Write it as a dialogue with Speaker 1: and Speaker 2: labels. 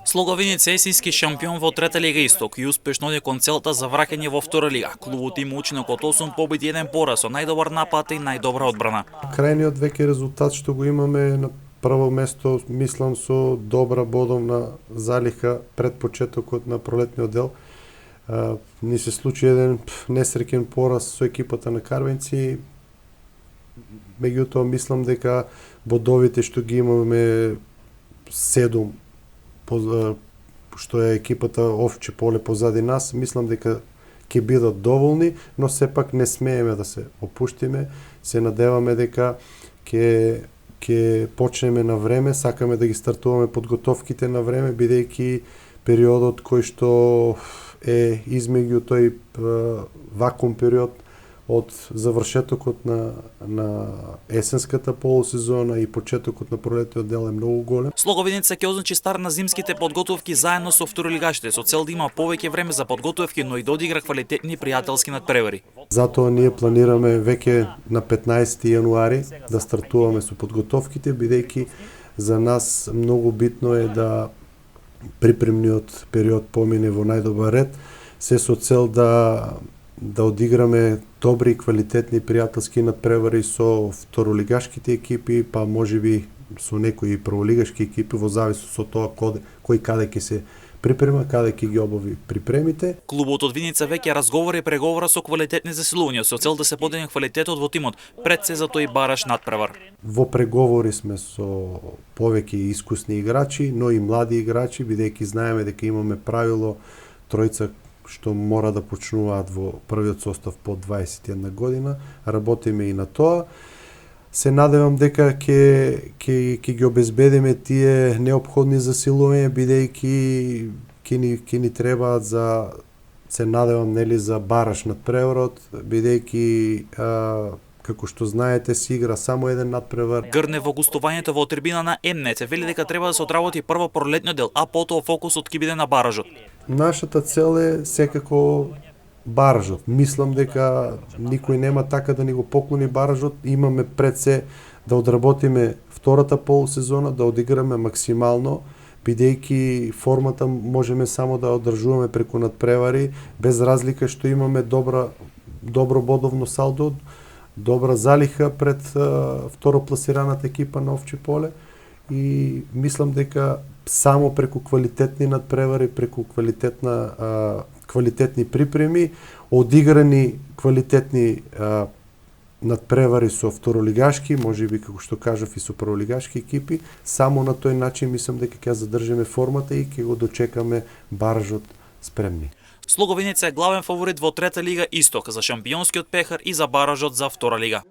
Speaker 1: Слоговинец е есенски шампион во трета лига Исток и успешно оди кон целта за враќање во втора лига. Клубот има учинок од 8 победи и 1 пораз, со најдобар напад и најдобра одбрана.
Speaker 2: Крајниот веќе резултат што го имаме на прво место, мислам со добра бодовна залиха пред почетокот на пролетниот дел. Ни се случи еден несреќен пораз со екипата на Карвенци. Меѓутоа мислам дека бодовите што ги имаме 7 што е екипата Овче поле позади нас, мислам дека ќе бидат доволни, но сепак не смееме да се опуштиме. Се надеваме дека ќе почнеме на време, сакаме да ги стартуваме подготовките на време, бидејќи периодот кој што е измеѓу тој вакуум период од завршетокот на есенската полусезона и почетокот на пролетниот дел е многу голем.
Speaker 1: Слоговинеца ќе означи стар на зимските подготовки заедно со второлигашите, со цел да има повеќе време за подготовки, но и да одигра квалитетни пријателски надпревари.
Speaker 2: Затоа ние планираме веќе на 15 јануари да стартуваме со подготовките, бидејќи за нас многу битно е да припремниот период помине во најдобар ред, се со цел да одиграме добри и квалитетни пријателски надпревари со второлигашките екипи, па можеби со некои прволигашки екипи во зависност од тоа кој каде ќе се припрема, каде ќе ги обави припремите.
Speaker 1: Клубот од Виница веќе разговара и преговара со квалитетни засилувања со цел да се подигне квалитетот во тимот, пред се за тој бараш надпревар.
Speaker 2: Во преговори сме со повеќе искусни играчи, но и млади играчи, бидејќи знаеме дека имаме правило тројца што мора да почнуваат во првиот состав по 21 година. Работиме и на тоа. Се надевам дека ќе ги обезбедиме тие неопходни засилувања, бидејќи ќе ни требаат за, се надевам, за бараш надпреварот, бидејќи како што знаете, се игра само еден надпревар.
Speaker 1: Грне во гостувањето во трибина на Емнет вели дека треба да се одработи прво пролетниот дел, а потоа фокусот ќе биде на баражот.
Speaker 2: Нашата цел е секако баражот. Мислам дека никој нема така да ни го поклони баражот. Имаме пред се да одработиме втората полусезона, да одиграме максимално, бидејќи формата можеме само да одржуваме преку надпревари, без разлика што имаме добро бодовно салдо, добра залиха пред второпласираната екипа на Овче поле и мислам дека само преку квалитетни надпревари, преку квалитетни припреми, одиграни квалитетни надпревари со второлигашки, можеби како што кажав и со прволигашки екипи, само на тој начин мислам дека ќе задржиме формата и ќе го дочекаме баражот спремни.
Speaker 1: Слоговинеца е главен фаворит во трета лига Исток за шампионскиот пехар и за баражот за втора лига.